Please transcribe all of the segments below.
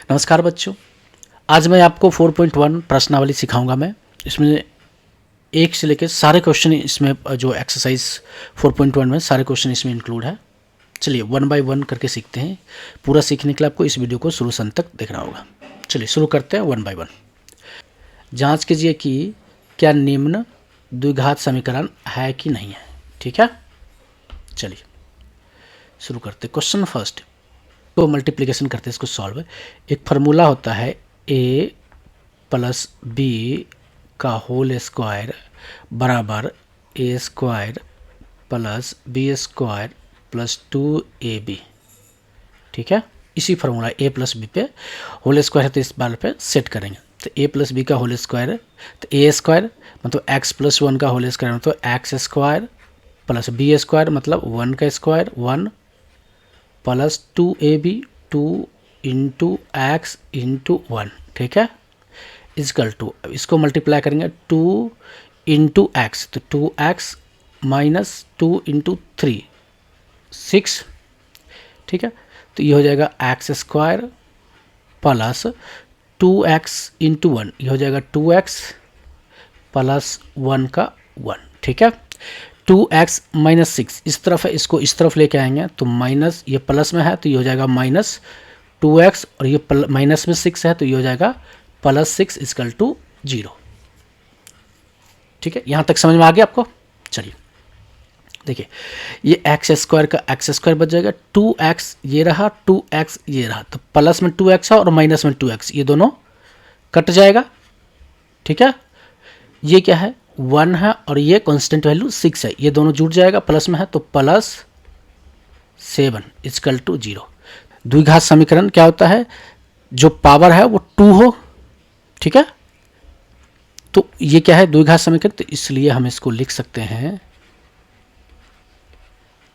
नमस्कार बच्चों, आज मैं आपको 4.1 प्रश्नावली सिखाऊंगा। मैं इसमें एक से लेकर सारे क्वेश्चन इसमें जो एक्सरसाइज 4.1 में सारे क्वेश्चन इसमें इंक्लूड है। चलिए वन बाय वन करके सीखते हैं। पूरा सीखने के लिए आपको इस वीडियो को शुरू से अंत तक देखना होगा। चलिए शुरू करते हैं वन बाय वन। जांच कीजिए कि क्या निम्न द्विघात समीकरण है कि नहीं है। ठीक है, चलिए शुरू करते। क्वेश्चन फर्स्ट, तो मल्टीप्लिकेशन करते हैं इसको सॉल्व। एक फार्मूला होता है a प्लस बी का होल स्क्वायर बराबर a square plus b square plus 2ab। ठीक है, इसी फार्मूला a प्लस बी पे होल स्क्वायर है तो इस बार पे सेट करेंगे। तो a प्लस बी का होल स्क्वायर है तो a स्क्वायर मतलब x प्लस 1 का होल स्क्वायर मतलब x square plus b square मतलब 1 का square 1 plus 2ab 2 into x into 1। ठीक है, इजकल टू इसको मल्टीप्लाई करेंगे 2 इंटू एक्स तो 2x माइनस 2 इंटू 3 6। ठीक है, तो ये हो जाएगा x square plus 2x into 1, ये हो जाएगा 2x प्लस 1 का 1। ठीक है, 2x माइनस 6 इस तरफ है, इसको इस तरफ लेके आएंगे तो माइनस, ये प्लस में है तो ये हो जाएगा माइनस 2x और ये माइनस में 6 है तो ये हो जाएगा प्लस 6 इजकल टू 0। ठीक है, यहाँ तक समझ में आ गया आपको। चलिए देखिए, ये एक्स स्क्वायर का एक्स स्क्वायर बच जाएगा, 2x ये रहा 2x ये रहा तो प्लस में 2x है और माइनस में 2x, ये दोनों कट जाएगा। ठीक है, ये क्या है 1 है और ये कांस्टेंट वैल्यू 6 है, ये दोनों जुड़ जाएगा प्लस में है तो प्लस 7 इजकल टू 0। द्विघात समीकरण क्या होता है, जो पावर है वो 2 हो। ठीक है, तो ये क्या है द्विघात समीकरण, तो इसलिए हम इसको लिख सकते हैं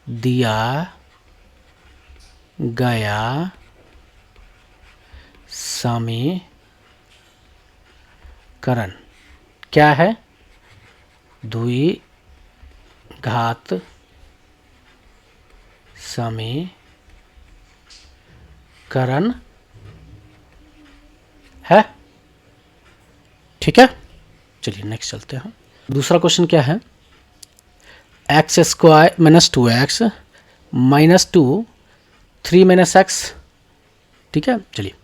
दिया गया समीकरण क्या है, द्विघात समीकरण है। ठीक है, चलिए नेक्स्ट चलते हैं। दूसरा क्वेश्चन क्या है, x square minus 2x minus 2 3 minus x. ठीक है, चलिए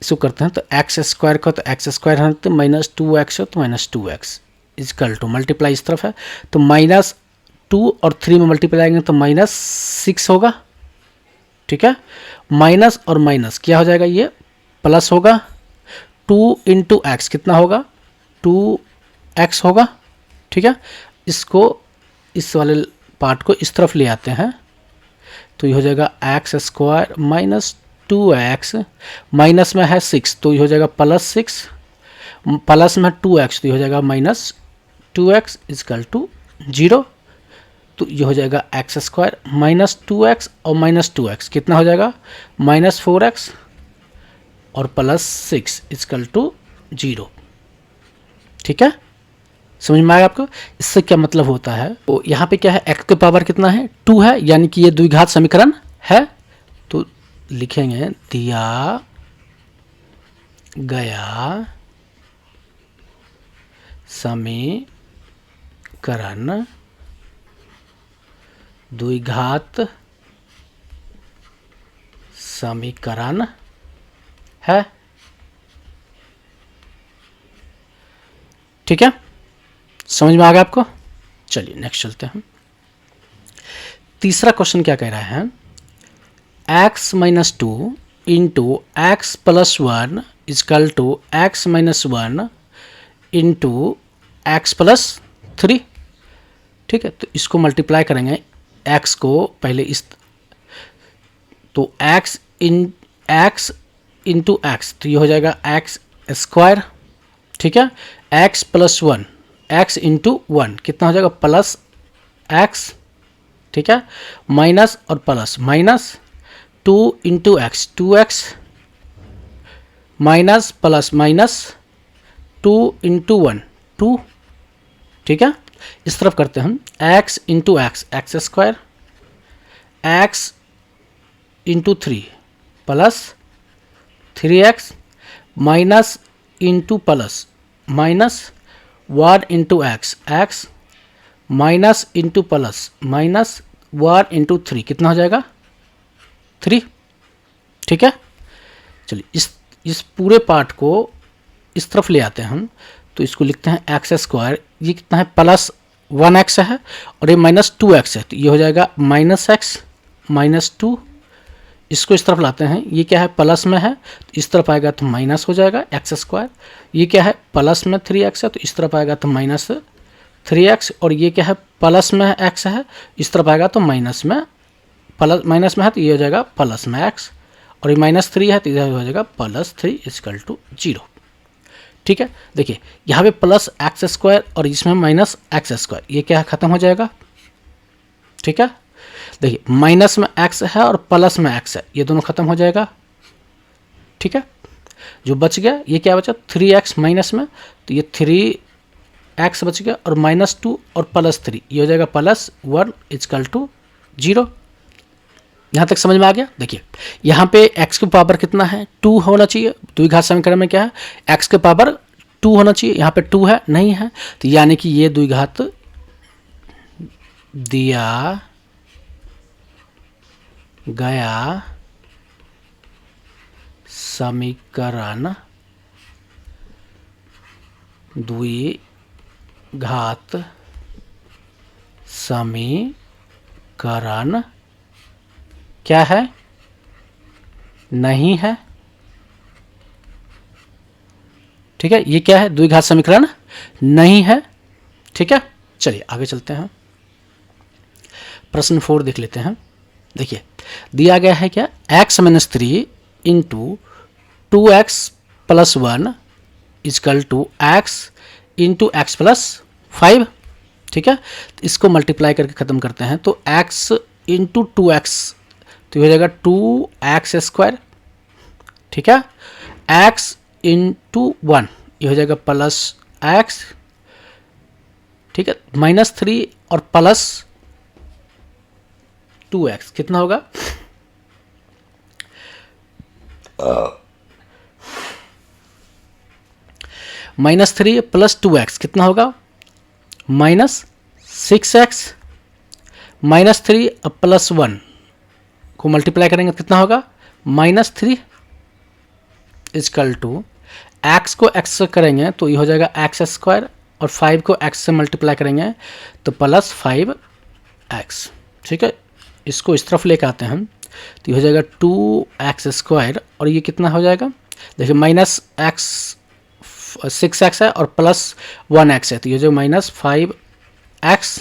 इसको करते हैं। तो एक्स स्क्वायर का तो एक्स स्क्वायर है तो माइनस 2x हो तो minus 2x is equal to multiply इस तरफ है तो माइनस 2 और 3 में मल्टीप्लाई आएंगे तो माइनस 6 होगा। ठीक है, माइनस और माइनस क्या हो जाएगा, ये प्लस होगा। 2 इंटू एक्स कितना होगा 2x होगा। ठीक है, इसको इस वाले पार्ट को इस तरफ ले आते हैं तो ये हो जाएगा x square minus 2x minus में है 6 तो ये हो जाएगा प्लस 6 प्लस में 2x तो ये हो जाएगा माइनस 2x इजकल टू 0। तो ये हो जाएगा एक्स स्क्वायर माइनस 2x और माइनस 2x कितना हो जाएगा माइनस 4x और प्लस 6 इजकल टू 0। ठीक है, समझ में आया आपको। इससे क्या मतलब होता है, तो यहाँ पे क्या है x के पावर कितना है 2 है, यानी कि ये द्विघात समीकरण है। तो लिखेंगे दिया गया समीकरण द्विघात समीकरण है। ठीक है, समझ में आ गया आपको। चलिए नेक्स्ट चलते हैं। तीसरा क्वेश्चन क्या कह रहा है, x minus 2 into x plus 1 is equal to x minus 1 into x plus 3। ठीक है, तो इसको मल्टीप्लाई करेंगे x को पहले इस, तो x इंटू एक्स तो ये हो जाएगा एक्स स्क्वायर। ठीक है, x प्लस 1 x इंटू 1 कितना हो जाएगा प्लस x। ठीक है, माइनस और plus minus 2 into x 2x minus plus minus 2 into 1 2। ठीक है, इस तरफ करते हैं हम x into x x square x into 3 plus 3x minus into plus minus 1 into x x minus into plus minus 1 into 3 कितना हो जाएगा 3। ठीक है, चलिए इस पूरे पार्ट को इस तरफ ले आते हैं हम, तो इसको लिखते हैं एक्स स्क्वायर, ये कितना है प्लस 1x है और ये माइनस 2x है, तो ये हो जाएगा माइनस एक्स माइनस 2। इसको इस तरफ लाते हैं, ये क्या है प्लस में है तो इस तरफ आएगा तो माइनस हो जाएगा एक्स स्क्वायर। ये क्या है प्लस में 3x है तो इस तरफ आएगा तो माइनस 3x, और ये क्या है प्लस में x है इस तरफ आएगा तो माइनस में है तो ये हो जाएगा प्लस में x, और ये माइनस 3 है तो इधर हो जाएगा प्लस 3 इक्वल टू 0। ठीक है, देखिए यहाँ पे प्लस एक्स स्क्वायर और इसमें माइनस एक्स स्क्वायर, ये क्या है खत्म हो जाएगा। ठीक है, देखिए माइनस में x है और प्लस में x है, ये दोनों खत्म हो जाएगा। ठीक है, जो बच गया ये क्या बचा 3x माइनस में, तो ये 3x बच गया और माइनस 2 और प्लस 3, ये हो जाएगा प्लस 1 इक्वल टू 0। यहाँ तक समझ में आ गया। देखिए यहाँ पे x के पावर कितना है 2 होना चाहिए, द्विघात समीकरण में क्या है x के पावर 2 होना चाहिए, यहाँ पे 2 है नहीं है, तो यानी कि ये द्विघात दिया गया समीकरण द्विघात समीकरण क्या है नहीं है। ठीक है, ये क्या है द्विघात समीकरण नहीं है। ठीक है, चलिए आगे चलते हैं, प्रश्न 4 देख लेते हैं। देखिए दिया गया है क्या x minus 3 into 2x plus 1 is equal to x into x plus 5। ठीक है, इसको मल्टीप्लाई करके ख़त्म करते हैं, तो x इंटू 2x तो ये हो जाएगा 2x स्क्वायर। ठीक है, x इंटू 1 ये हो जाएगा प्लस x। ठीक है, माइनस 3 और प्लस 2x कितना होगा माइनस 3 प्लस 2x कितना होगा माइनस 6x, माइनस 3 और प्लस 1 को मल्टीप्लाई करेंगे कितना होगा माइनस 3 इजकल टू एक्स को एक्स से करेंगे तो ये हो जाएगा एक्स स्क्वायर, और 5 को x से मल्टीप्लाई करेंगे तो प्लस 5x। ठीक है, इसको इस तरफ लेकर आते हैं हम, तो ये हो जाएगा 2x स्क्वायर, और ये कितना हो जाएगा देखिए माइनस x 6x है और प्लस 1x है, तो ये जो माइनस 5x।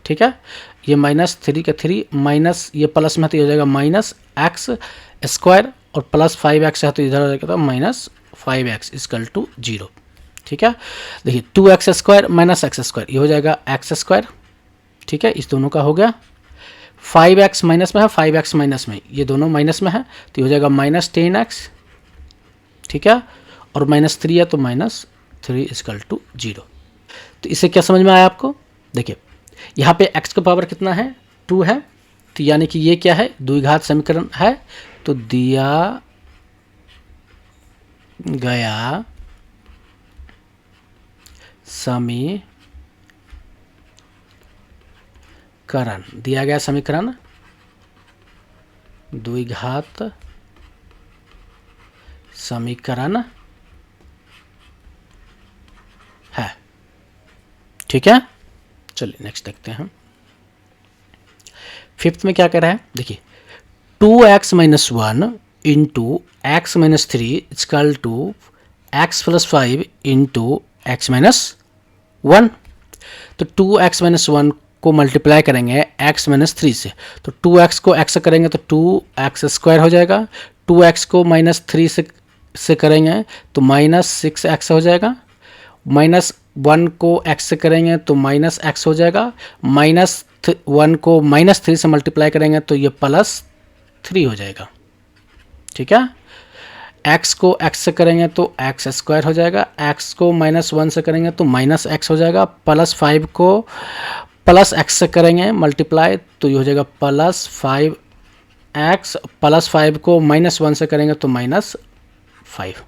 ठीक है, ये माइनस 3 का 3 माइनस ये प्लस में है तो ये हो जाएगा माइनस x स्क्वायर, और प्लस 5x है तो इधर हो जाएगा माइनस 5x इक्वल टू 0। ठीक है, देखिए 2x square minus x square ये हो जाएगा एक्स स्क्वायर। ठीक है, इस दोनों का हो गया। 5x माइनस में है 5x माइनस में, ये दोनों माइनस में है तो ये हो जाएगा माइनस 10x। ठीक है, और माइनस 3 है तो माइनस 3 इक्वल टू 0। तो इससे क्या समझ में आया आपको। देखिए यहाँ पे x का पावर कितना है 2 है, तो यानी कि ये क्या है द्विघात समीकरण है, तो दिया गया समीकरण द्विघात समीकरण है। ठीक है, चलिए नेक्स्ट देखते हैं हम। 5th में क्या कह रहा है देखिए 2x minus 1 into x minus 3 equal to x plus 5 into x minus 1। तो 2x माइनस 1 को मल्टीप्लाई करेंगे x माइनस 3 से, तो 2x को x से करेंगे तो 2x स्क्वायर हो जाएगा, 2x को माइनस 3 से करेंगे तो माइनस 6x हो जाएगा, माइनस 1 को x से करेंगे तो माइनस x हो जाएगा, माइनस 1 को माइनस 3 से मल्टीप्लाई करेंगे तो ये प्लस 3 हो जाएगा। ठीक है, x को x से करेंगे तो x स्क्वायर हो जाएगा, x को माइनस 1 से करेंगे तो माइनस x हो जाएगा, प्लस 5 को प्लस x से करेंगे मल्टीप्लाई तो ये हो जाएगा प्लस 5x, प्लस 5 को माइनस 1 से करेंगे तो माइनस 5।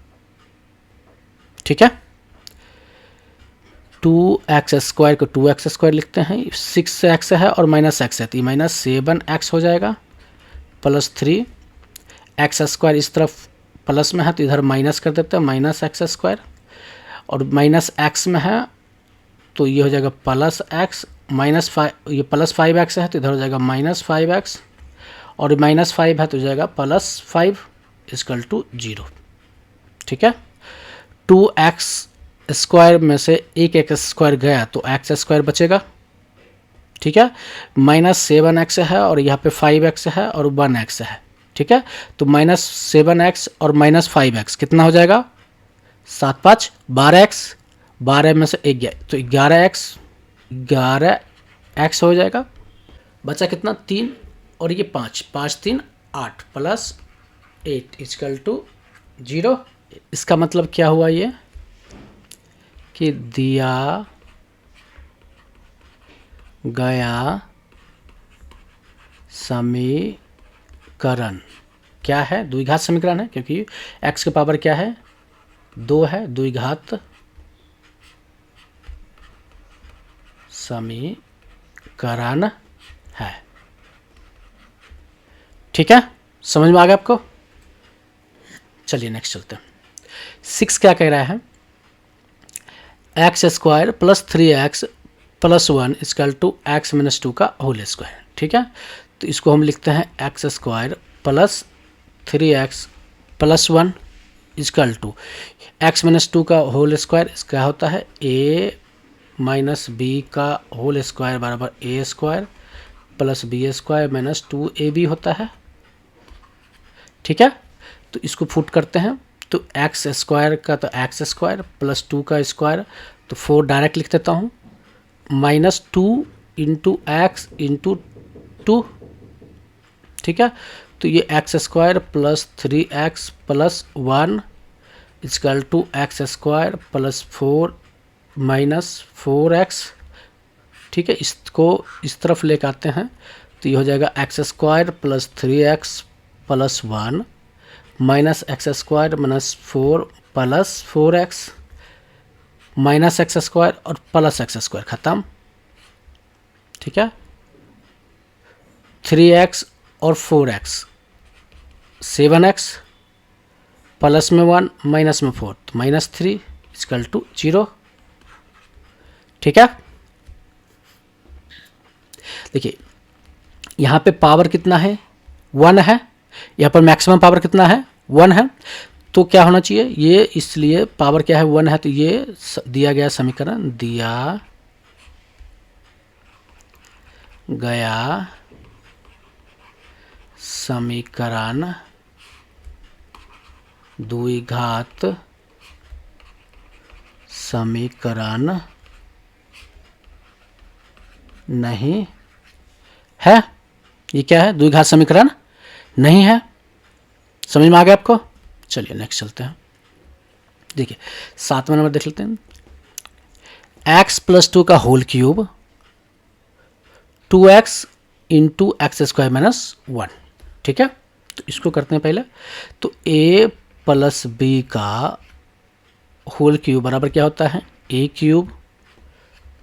ठीक है, 2x² को 2x² लिखते हैं, 6x है और -x है तो ये -7x हो जाएगा, प्लस 3x² इस तरफ प्लस में है तो इधर माइनस कर देते हैं, -x², और -x में है तो ये हो जाएगा +x, -5, ये +5x है तो इधर हो जाएगा -5x, और -5 है तो हो जाएगा +5 = 0। ठीक है, 2x² में से एक x² गया तो x² बचेगा। ठीक है, -7x है और यहाँ पे 5x है और 1x है। ठीक है, तो -7x और -5x कितना हो जाएगा, 7 5 12x, 12 में से एक गया तो 11x हो जाएगा। बचा कितना, 3 और ये 5, 5 3 8 + 8 = 0। इसका मतलब क्या हुआ ये कि दिया गया समीकरण क्या है, द्विघात समीकरण है, क्योंकि x की पावर क्या है, 2 है, द्विघात समीकरण है। ठीक है, समझ में आ गया आपको। चलिए नेक्स्ट चलते हैं। 6 क्या कह रहा है, x² + 3x + 1 = x - 2 का होल स्क्वायर। ठीक है, तो इसको हम लिखते हैं x² + 3x + 1 = x - 2 का होल स्क्वायर। इसका होता है a - b का होल स्क्वायर बराबर a² + b² - 2ab होता है। ठीक है, तो इसको फुट करते हैं, तो x² का तो x² + 2 का स्क्वायर, तो 4 डायरेक्ट लिख देता हूँ, -2 × x × 2। ठीक है, तो ये x² + 3x + 1 = x² + 4 - 4x। ठीक है, इसको इस तरफ लेकर आते हैं तो ये हो जाएगा x² + 3x + 1 -x² - 4 + 4x -x² और +x² खत्म। ठीक है, 3x और 4x 7x, प्लस में 1 माइनस में 4 तो -3 = 0। ठीक है, देखिए यहाँ पे पावर कितना है, 1 है, यहाँ पर मैक्सिमम पावर कितना है, 1 है, तो क्या होना चाहिए ये, इसलिए पावर क्या है, 1 है, तो ये दिया गया समीकरण, दिया गया समीकरण द्विघात समीकरण नहीं है। ये क्या है, द्विघात समीकरण नहीं है। समझ में आ गया आपको। चलिए नेक्स्ट चलते हैं। देखिए 7वां नंबर देख लेते हैं, x + 2 का होल क्यूब 2x × x² - 1। ठीक है, तो इसको करते हैं पहले, तो a + b का होल क्यूब बराबर क्या होता है, a³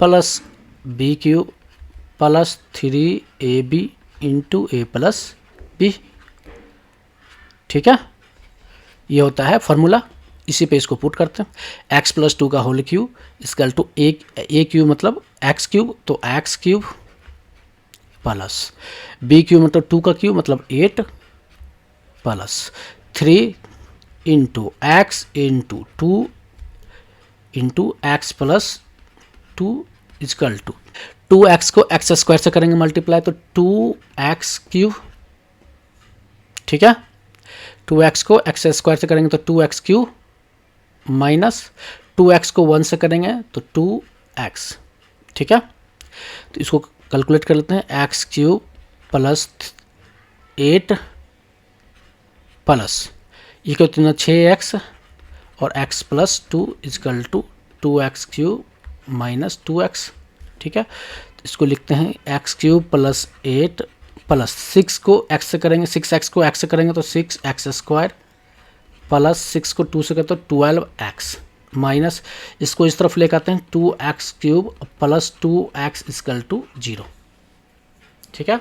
+ b³ + 3ab × a + b। ठीक है, ये होता है फॉर्मूला, इसी पे इसको पुट करते हैं। x + 2 का होल क्यूब = a³ मतलब x³ तो x³ प्लस b³ मतलब 2 का क्यूब मतलब 8 प्लस 3 × x × 2 × x + 2 = 2x को x² से करेंगे मल्टीप्लाई तो 2x³। ठीक है, 2x को x² से करेंगे तो 2x³ माइनस 2x को 1 से करेंगे तो 2x। ठीक है, तो इसको कैलकुलेट कर लेते हैं, x³ + 8 प्लस ये कितना 6x और x + 2 = 2x³ - 2x। ठीक है, तो इसको लिखते हैं x³ + 8 प्लस 6 को x से करेंगे, 6x को x से करेंगे तो 6x² प्लस 6 को 2 से करते तो 12x माइनस इसको इस तरफ लेकर आते हैं 2x³ plus 2x equal to 0। ठीक है,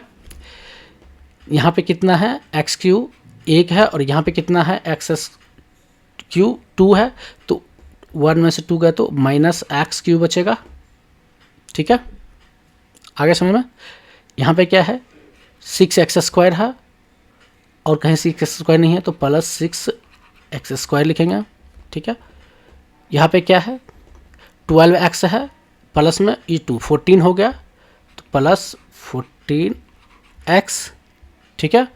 यहाँ पे कितना है x³ 1 है और यहाँ पे कितना है x³ 2 है, तो 1 में से 2 गए तो माइनस x³ बचेगा। ठीक है, आगे समझ में। यहाँ पे क्या है 6x² है और कहीं 6x² नहीं है तो प्लस 6x² लिखेंगे। ठीक है, यहाँ पे क्या है 12x है प्लस में ये 2 14 हो गया तो प्लस 14x। ठीक है,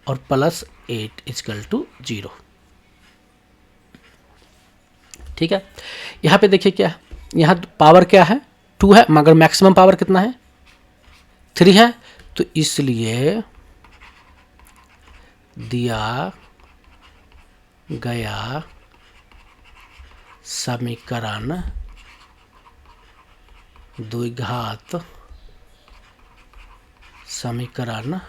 और प्लस 8 इक्वल टू 0। ठीक है, यहाँ पे देखिए क्या है, यहाँ पावर क्या है 2 है मगर मैक्सिमम पावर कितना है 3 है, तो इसलिए दिया गया समीकरण द्विघात समीकरण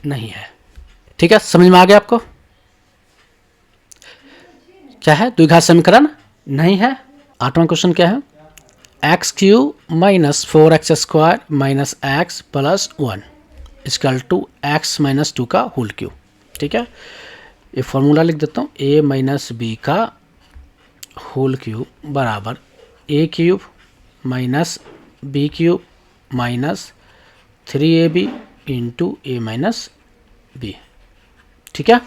नहीं है। ठीक है, समझ में आ गया आपको क्या है द्विघात समीकरण नहीं है। 8वां क्वेश्चन क्या है x³ minus 4x² minus x plus 1 equal to x minus 2 का होल क्यूब। ठीक है, ये फॉर्मूला लिख देता हूँ a माइनस बी का होल क्यूब बराबर a³ minus b³ minus 3ab into a minus b. ठीक है,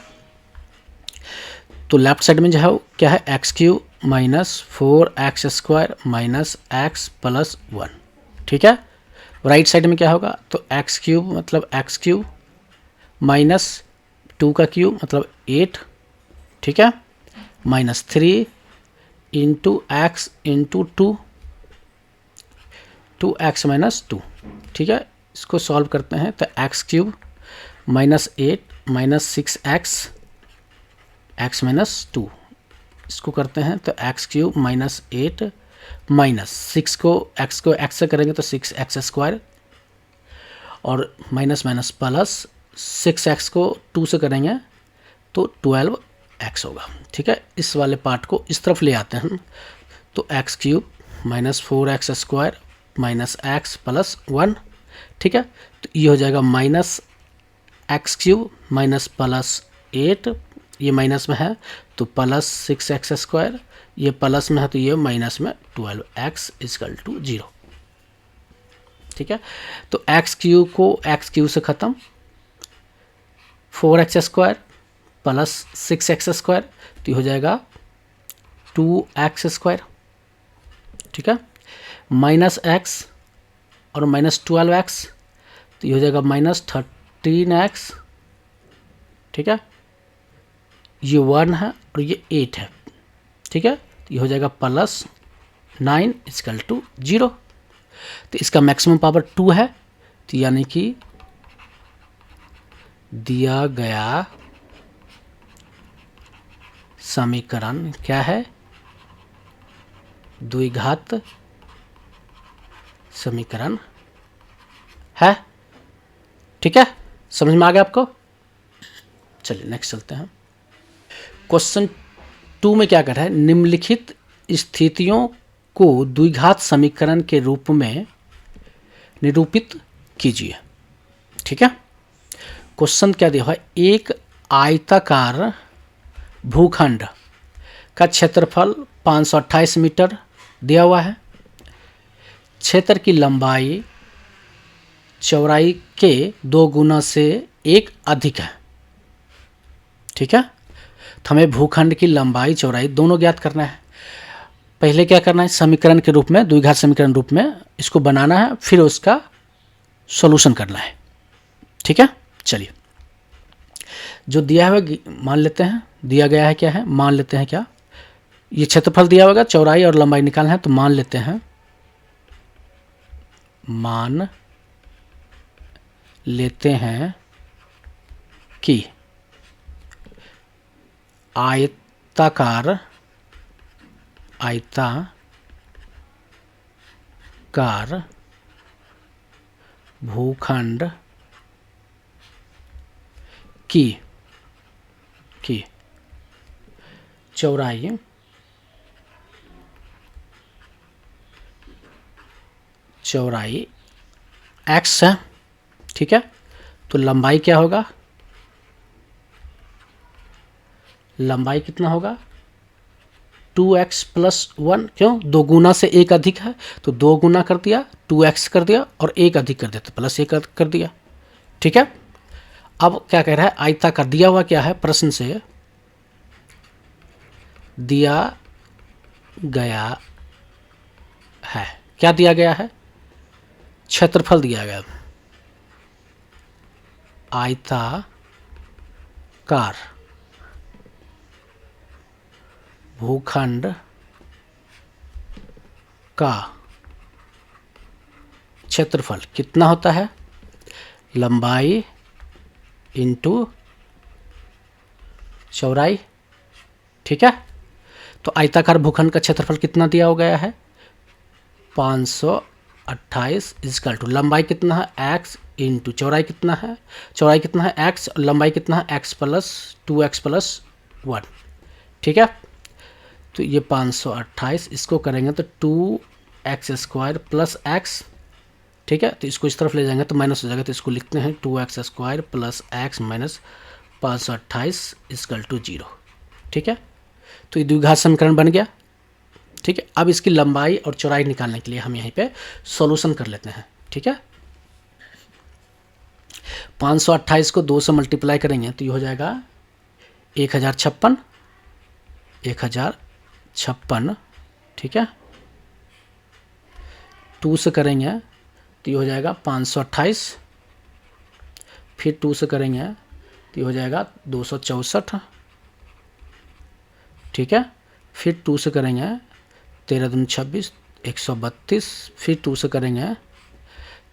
तो लेफ्ट साइड में जो है क्या है x³ minus 4x² minus x plus 1। ठीक है, राइट साइड में क्या होगा तो x³ मतलब x³ माइनस 2 का क्यूब मतलब 8। ठीक है, minus 3 into x into 2x minus 2। ठीक है, इसको सॉल्व करते हैं तो x³ minus 8 minus 6x x minus 2 इसको करते हैं तो x³ माइनस 8 माइनस 6 को x से करेंगे तो 6x² और माइनस माइनस प्लस 6x को 2 से करेंगे तो 12x होगा। ठीक है, इस वाले पार्ट को इस तरफ ले आते हैं तो x³ minus 4x² minus x plus 1। ठीक है, तो ये हो जाएगा माइनस x³ माइनस प्लस 8, ये माइनस में है तो प्लस 6x², ये प्लस में है तो ये माइनस में 12x इक्वल टू 0। ठीक है, तो x³ को x³ से ख़त्म 4x² प्लस 6x² तो ये हो जाएगा 2x²। ठीक है, माइनस x और माइनस 12x तो ये हो जाएगा माइनस 13x। ठीक है, ये 1 है और ये 8 है। ठीक है, तो ये हो जाएगा प्लस 9 इक्वल टू 0। तो इसका मैक्सिमम पावर 2 है, तो यानी कि दिया गया समीकरण क्या है द्विघात समीकरण है। ठीक है, समझ में आ गया आपको। चलिए नेक्स्ट चलते हैं। क्वेश्चन 2 में क्या कर रहा है निम्नलिखित स्थितियों को द्विघात समीकरण के रूप में निरूपित कीजिए। ठीक है, क्वेश्चन क्या दिया है एक आयताकार भूखंड का क्षेत्रफल 528 मीटर दिया हुआ है, क्षेत्र की लंबाई चौड़ाई के 2 गुना से 1 अधिक है। ठीक है, तो हमें भूखंड की लंबाई चौड़ाई दोनों ज्ञात करना है। पहले क्या करना है समीकरण के रूप में द्विघात समीकरण रूप में इसको बनाना है, फिर उसका सॉल्यूशन करना है। ठीक है, चलिए जो दिया है मान लेते हैं, दिया गया है क्या है मान लेते हैं, क्या ये क्षेत्रफल दिया होगा, चौड़ाई और लंबाई निकालना है तो मान लेते हैं कि आयताकार भूखंड की की चौड़ाई x है, ठीक है। तो लंबाई क्या होगा, लंबाई कितना होगा 2x प्लस 1, क्यों, 2 गुना से 1 अधिक है तो 2 गुना कर दिया, 2x कर दिया और 1 अधिक कर दिया तो प्लस 1 कर दिया, ठीक है। अब क्या कह रहा है, आयताकार दिया हुआ क्या है, प्रश्न से दिया गया है, क्या दिया गया है, क्षेत्रफल दिया गया, आयताकार भूखंड का क्षेत्रफल कितना होता है, लंबाई इंटू चौड़ाई, ठीक है। तो आयताकार भूखंड का क्षेत्रफल कितना दिया हो गया है 528 इजकल टू लंबाई कितना है x इंटू चौड़ाई कितना है, x और लंबाई कितना है x प्लस 2x प्लस 1, ठीक है। तो ये 528 इसको करेंगे तो 2x स्क्वायर प्लस x, ठीक है। तो इसको इस तरफ ले जाएंगे तो माइनस हो जाएगा, तो इसको लिखते हैं 2x square plus x minus 528 is equal to 0, ठीक है। तो ये द्विघात समीकरण बन गया, ठीक है। अब इसकी लंबाई और चौड़ाई निकालने के लिए हम यहीं पे सॉल्यूशन कर लेते हैं, ठीक है। 528 को 2 से मल्टीप्लाई करेंगे तो ये हो जाएगा 1056, ठीक है। 2 से करेंगे तो ये हो जाएगा 528, फिर 2 से करेंगे तो ये हो जाएगा 264, ठीक है। फिर 2 से करेंगे 13 दूनी 26, 132, फिर 2 से करेंगे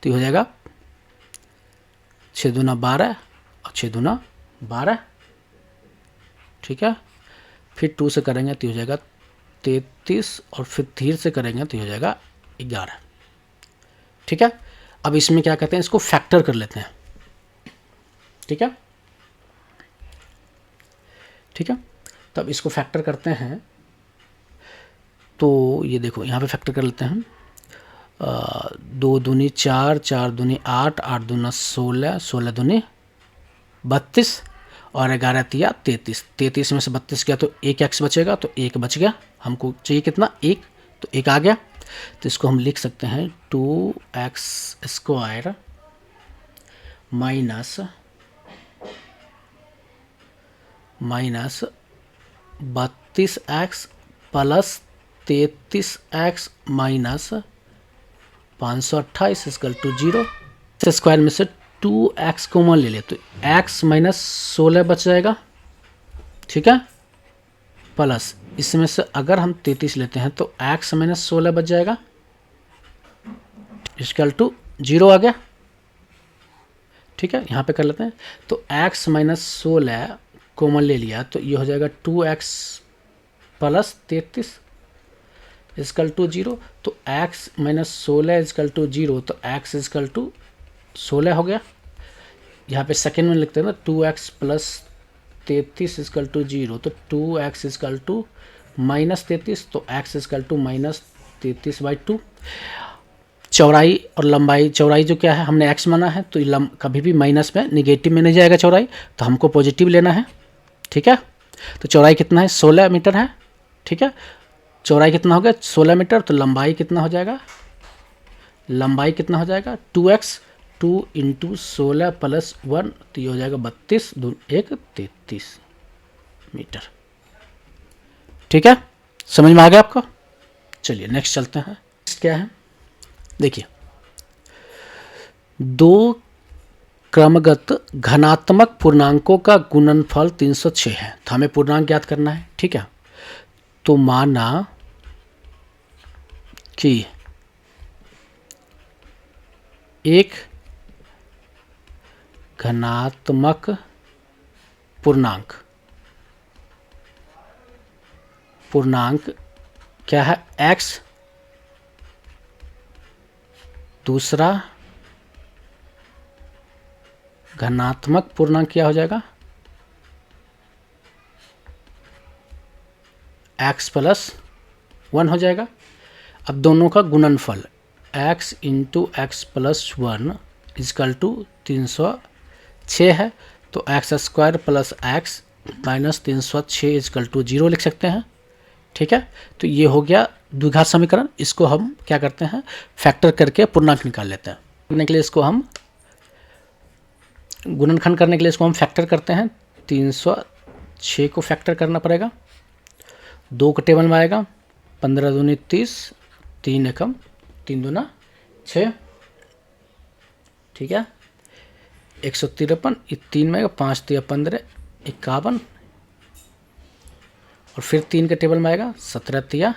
तो ये हो जाएगा 6 दूना 12 और 6 दूना 12, ठीक है। फिर 2 से करेंगे तो हो जाएगा 33 और फिर 3 से करेंगे तो हो जाएगा 11, ठीक है। अब इसमें क्या कहते हैं, इसको फैक्टर कर लेते हैं, ठीक है, ठीक है। तब इसको फैक्टर करते हैं तो ये देखो यहाँ पे फैक्टर कर लेते हैं, 2 दूनी 4, 4 दूनी 8, 8 दूना 16, 16 दूनी 32 और 11 तिया 33, 33 में से 32 गया तो 1x बचेगा, तो 1 बच गया, हमको चाहिए कितना 1, तो 1 आ गया। तो इसको हम लिख सकते हैं 2x square minus 32x plus 33x minus 528 equal to 0। Square में से 2x कॉमन ले ले तो x माइनस 16 बच जाएगा, ठीक है, प्लस इसमें से अगर हम 33 लेते हैं तो x माइनस 16 बच जाएगा, इक्वल टू 0 आ गया, ठीक है। यहाँ पे कर लेते हैं तो x माइनस 16 कॉमन ले लिया तो ये हो जाएगा 2x प्लस 33 इक्वल टू 0। तो x माइनस 16 इक्वल टू 0, तो x इक्वल टू 16 हो गया। यहाँ पे सेकेंड में लिखते हैं ना 2x प्लस 33 इक्वल टू 0, तो 2x इक्वल टू माइनस 33, तो x इक्वल टू माइनस 33/2। चौड़ाई और लंबाई, चौड़ाई जो क्या है हमने x माना है तो कभी भी माइनस में निगेटिव में नहीं जाएगा चौड़ाई, तो हमको पॉजिटिव लेना है, ठीक है। तो चौड़ाई कितना है 16 मीटर है, ठीक है। चौड़ाई कितना हो गया 16 मीटर, तो लंबाई कितना हो जाएगा, लंबाई कितना हो जाएगा 2x, 2 इंटू 16 प्लस 1, तो ये हो जाएगा 32, 2 1 33 मीटर, ठीक है। समझ में आ गया आपको। चलिए नेक्स्ट चलते हैं। नेक्स्ट क्या है, देखिए 2 क्रमगत घनात्मक पूर्णांकों का गुणनफल 306 है, तो हमें पूर्णांक ज्ञात करना है, ठीक है। तो माना कि एक घनात्मक पूर्णांक क्या है x, दूसरा घनात्मक पूर्णांक क्या हो जाएगा x प्लस 1 हो जाएगा। अब दोनों का गुणनफल x into x plus 1 is equal to 306 है, तो x square plus x minus 306 is equal to 0 लिख सकते हैं। ठीक है, तो ये हो गया द्विघात समीकरण। इसको हम क्या करते हैं, फैक्टर करके पूर्णांक निकाल लेते हैं। करने के लिए इसको हम गुणनखंड करने के लिए इसको हम फैक्टर करते हैं। 306 को फैक्टर करना पड़ेगा। 2 के टेबल में आएगा 15 दूनी 30, 3 एकम 3 दूना 6। ठीक है, 153, 3 में 5 तिया 15, 51, और फिर 3 के टेबल में आएगा 17 तिया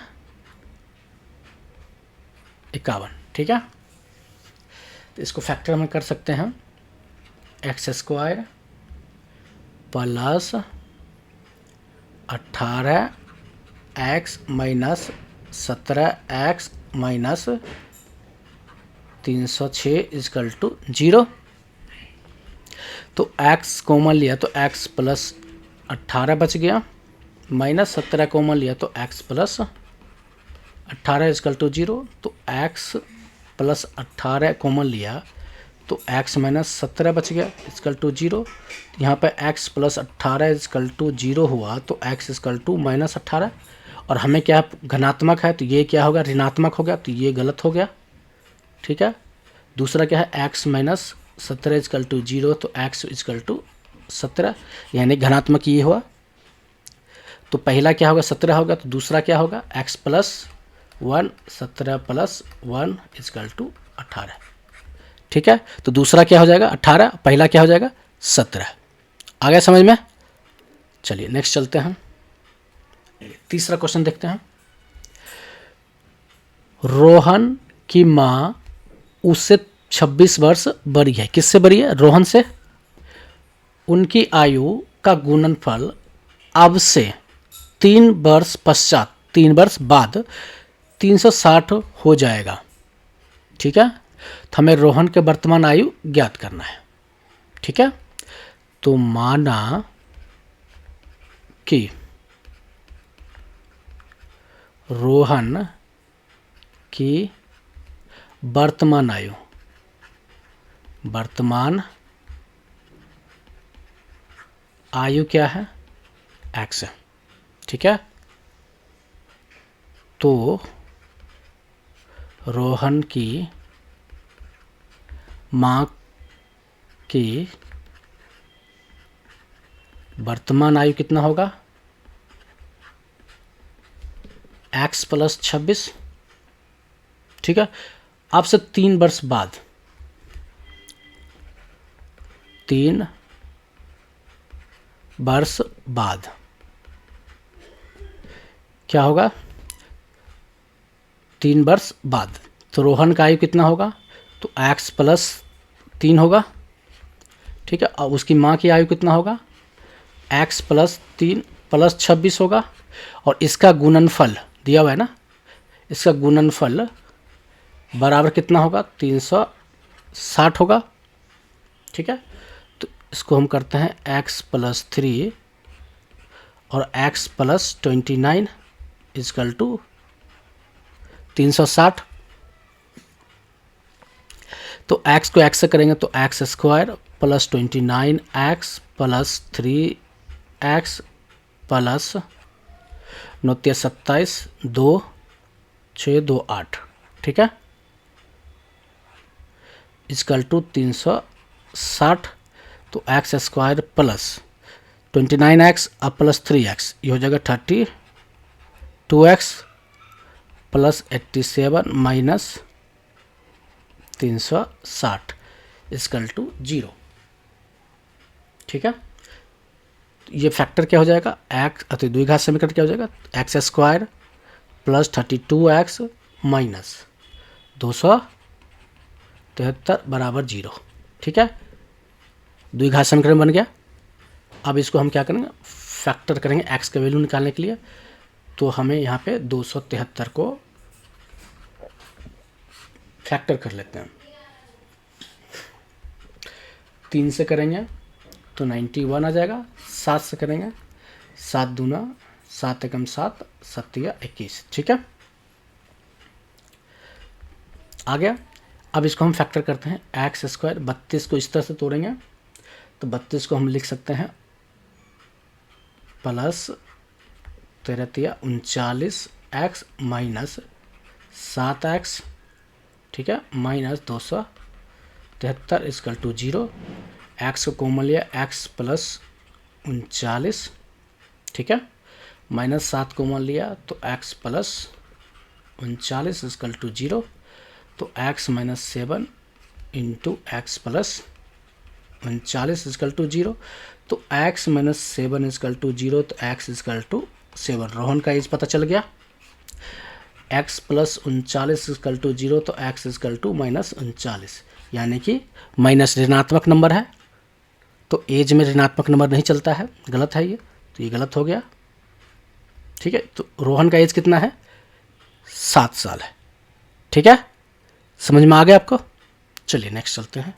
51। ठीक है, तो इसको फैक्टर हम कर सकते हैं। X square plus 18x minus 17x minus 306 is equal to 0। तो x कॉमन लिया तो x प्लस 18 बच गया, माइनस 17 कॉमन लिया तो x प्लस 18 इजकल टू 0। तो x प्लस 18 कॉमन लिया तो x माइनस 17 बच गया इजकल टू 0। यहाँ पे x प्लस 18 इजकल टू 0 हुआ, तो x इजकल टू माइनस 18, और हमें क्या घनात्मक है तो ये क्या होगा, ऋणात्मक हो गया, तो ये गलत हो गया। ठीक है, दूसरा क्या है, x माइनस 17 इजकल टू 0, तो x इजकल टू 17, यानी घनात्मक ये हुआ। तो पहला क्या होगा, 17 होगा, तो दूसरा क्या होगा, x plus 1, 17 plus 1 is equal to 18। ठीक है, तो दूसरा क्या हो जाएगा 18, पहला क्या हो जाएगा 17। आ गया समझ में? चलिए नेक्स्ट चलते हैं, तीसरा क्वेश्चन देखते हैं। रोहन की माँ उससे 26 वर्ष बड़ी है। किससे बड़ी है? रोहन से। उनकी आयु का गुणनफल अब से 3 वर्ष पश्चात, 3 वर्ष बाद 360 हो जाएगा। ठीक है, तो हमें रोहन के वर्तमान आयु ज्ञात करना है। ठीक है, तो माना कि रोहन की वर्तमान आयु, वर्तमान आयु क्या है, x है। ठीक है, तो रोहन की माँ की वर्तमान आयु कितना होगा, x प्लस 26। ठीक है, अब से 3 वर्ष बाद, 3 वर्ष बाद क्या होगा, 3 वर्ष बाद, तो रोहन का आयु कितना होगा, तो x प्लस 3 होगा। ठीक है, अब उसकी माँ की आयु कितना होगा, x प्लस 3 प्लस 26 होगा, और इसका गुणनफल दिया हुआ है ना, इसका गुणनफल बराबर कितना होगा, 360 होगा। ठीक है, तो इसको हम करते हैं x प्लस 3 और x प्लस 29 इजकल टू 360। तो x को x से करेंगे तो x square plus 29 x plus 3 x plus 9 27 2 6 2 8। ठीक है, इजकल टू 360। तो एक्स स्क्वायर प्लस 29x अब प्लस 3x, ये हो जाएगा 32x plus 87 minus 360 is equal to 0। ठीक है, ये फैक्टर क्या हो जाएगा, एक्स अति द्विघात समीकरण क्या हो जाएगा, x square plus 32x minus 273 बराबर 0। ठीक है, द्विघात समीकरण बन गया। अब इसको हम क्या करेंगे, फैक्टर करेंगे x का वैल्यू निकालने के लिए। तो हमें यहाँ पे 273 को फैक्टर कर लेते हैं। 3 से करेंगे तो 91 आ जाएगा, 7 से करेंगे 7 दूना 7 एकम 7, 7 या 21, ठीक है, आ गया। अब इसको हम फैक्टर करते हैं, एक्स स्क्वायर 32 को इस तरह से तोड़ेंगे तो 32 को हम लिख सकते हैं प्लस 13 39 एक्स माइनस 7 एक्स, ठीक है, माइनस 273 इक्वल टू 0। एक्स को कॉमन लिया, एक्स प्लस 39, ठीक है, माइनस 7 कॉमन लिया तो एक्स प्लस 39 इक्वल टू 0। तो x minus 7 into x plus 39 equal to 0। तो x माइनस 7 इक्वल टू 0, तो x इक्वल टू 7। रोहन का एज पता चल गया। x प्लस 39 इक्वल टू 0, तो x इक्वल टू माइनस 39, यानी कि माइनस ऋणात्मक नंबर है, तो एज में ऋणात्मक नंबर नहीं चलता है, गलत है ये, तो ये गलत हो गया, ठीक है। तो रोहन का एज कितना है? 7 साल है, ठीक है, समझ में आ गया आपको। चलिए नेक्स्ट चलते हैं।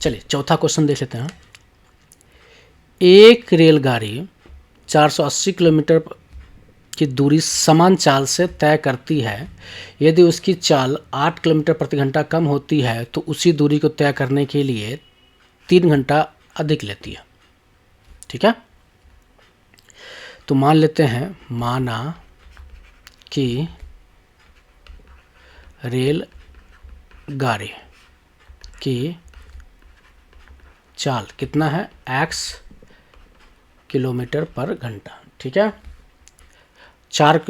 चलिए चौथा क्वेश्चन देख लेते हैं। एक रेलगाड़ी 480 किलोमीटर की दूरी समान चाल से तय करती है। यदि उसकी चाल 8 किलोमीटर प्रति घंटा कम होती है तो उसी दूरी को तय करने के लिए 3 घंटा अधिक लेती है, ठीक है। तो मान लेते हैं, माना कि रेल गाड़ी की चाल कितना है? x किलोमीटर पर घंटा, ठीक है। 8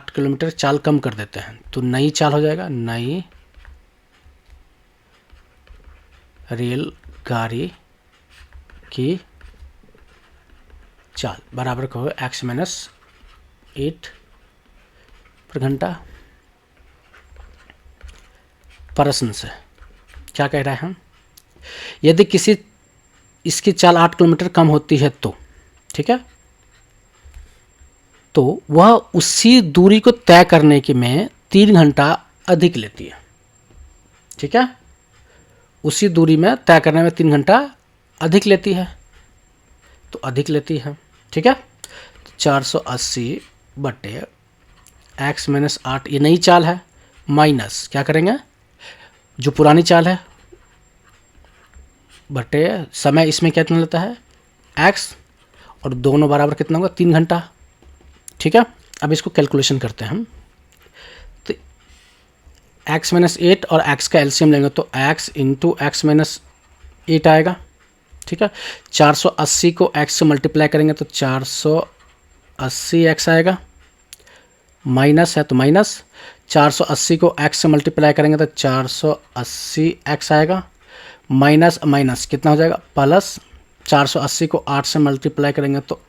किलोमीटर चाल कम कर देते हैं तो नई चाल हो जाएगा, नई रेल गाड़ी की चाल बराबर का होगा x माइनस 8 पर घंटा। प्रश्न से क्या कह रहा है हम, यदि किसी इसकी चाल 8 किलोमीटर कम होती है तो, ठीक है, तो वह उसी दूरी को तय करने के में 3 घंटा अधिक लेती है, ठीक है, उसी दूरी में तय करने में 3 घंटा अधिक लेती है, तो अधिक लेती है, ठीक है। 480 बटे x माइनस 8, ये नई चाल है, माइनस क्या करेंगे, जो पुरानी चाल है, बटे समय इसमें कितना लेता है x, और दोनों बराबर कितना होगा 3 घंटा, ठीक है। अब इसको कैलकुलेशन करते हैं हम, तो x माइनस 8 और x का एलसीएम लेंगे तो x इंटू एक्स माइनस 8 आएगा, ठीक है। 480 को x से मल्टीप्लाई करेंगे तो 480x आएगा, माइनस है तो माइनस, 480 को x से मल्टीप्लाई करेंगे तो 480x आएगा, माइनस माइनस कितना हो जाएगा प्लस, 480 को 8 से मल्टीप्लाई करेंगे तो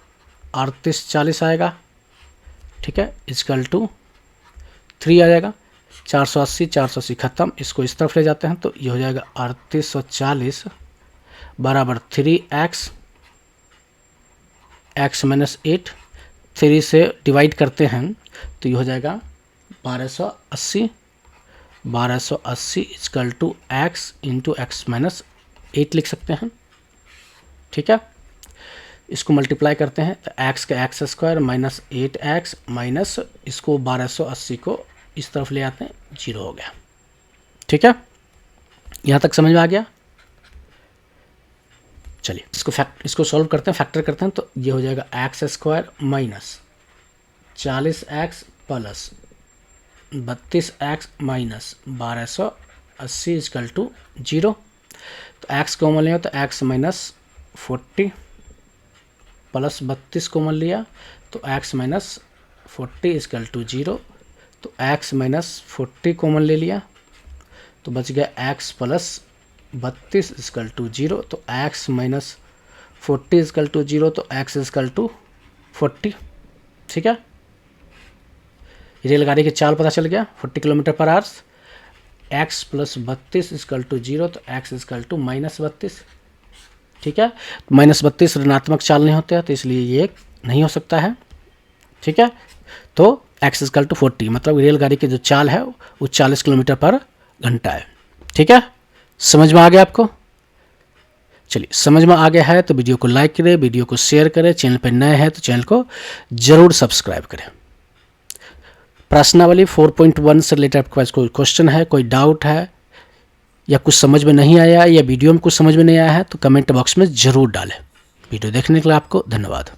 3840 आएगा, ठीक है, इक्वल टू 3 आ जाएगा। 480 खत्म, इसको इस तरफ ले जाते हैं तो ये हो जाएगा 3840 बराबर 3x, x माइनस 8, 3 से डिवाइड करते हैं तो ये हो जाएगा 1280 equal to x into x minus 8 लिख सकते हैं, ठीक है। इसको मल्टीप्लाई करते हैं तो x का x square minus 8x minus इसको 1280 को इस तरफ ले आते हैं, 0 हो गया, ठीक है। यहाँ तक समझ में आ गया। चलिए इसको सॉल्व करते हैं, फैक्टर करते हैं तो ये हो जाएगा x square minus 40x plus 32x minus 1280 equal to 0। तो x कॉमन लिया तो x माइनस 40 प्लस 32 कॉमन लिया तो x माइनस 40 इक्वल टू 0। तो x माइनस 40 कॉमन ले लिया तो बच गया x प्लस 32 इक्वल टू 0। तो x माइनस 40 इक्वल टू 0, तो x इक्वल टू 40, ठीक है। रेलगाड़ी की चाल पता चल गया 40 kilometre per hours, x plus 32 equal to 0, तो x इक्वल टू माइनस 32, ठीक है। माइनस 32 ऋणात्मक चाल नहीं होते हैं तो इसलिए ये नहीं हो सकता है, ठीक है। तो x इक्वल टू 40, मतलब रेलगाड़ी की जो चाल है वो 40 किलोमीटर पर घंटा है, ठीक है। समझ में आ गया आपको। चलिए, समझ में आ गया है तो वीडियो को लाइक करें, वीडियो को शेयर करें, चैनल पर नए हैं तो चैनल को जरूर सब्सक्राइब करें। प्रश्नावली 4.1 से रिलेटेड आपके पास कोई क्वेश्चन है, कोई डाउट है, या कुछ समझ में नहीं आया, या वीडियो में कुछ समझ में नहीं आया है, तो कमेंट बॉक्स में ज़रूर डालें। वीडियो देखने के लिए आपको धन्यवाद।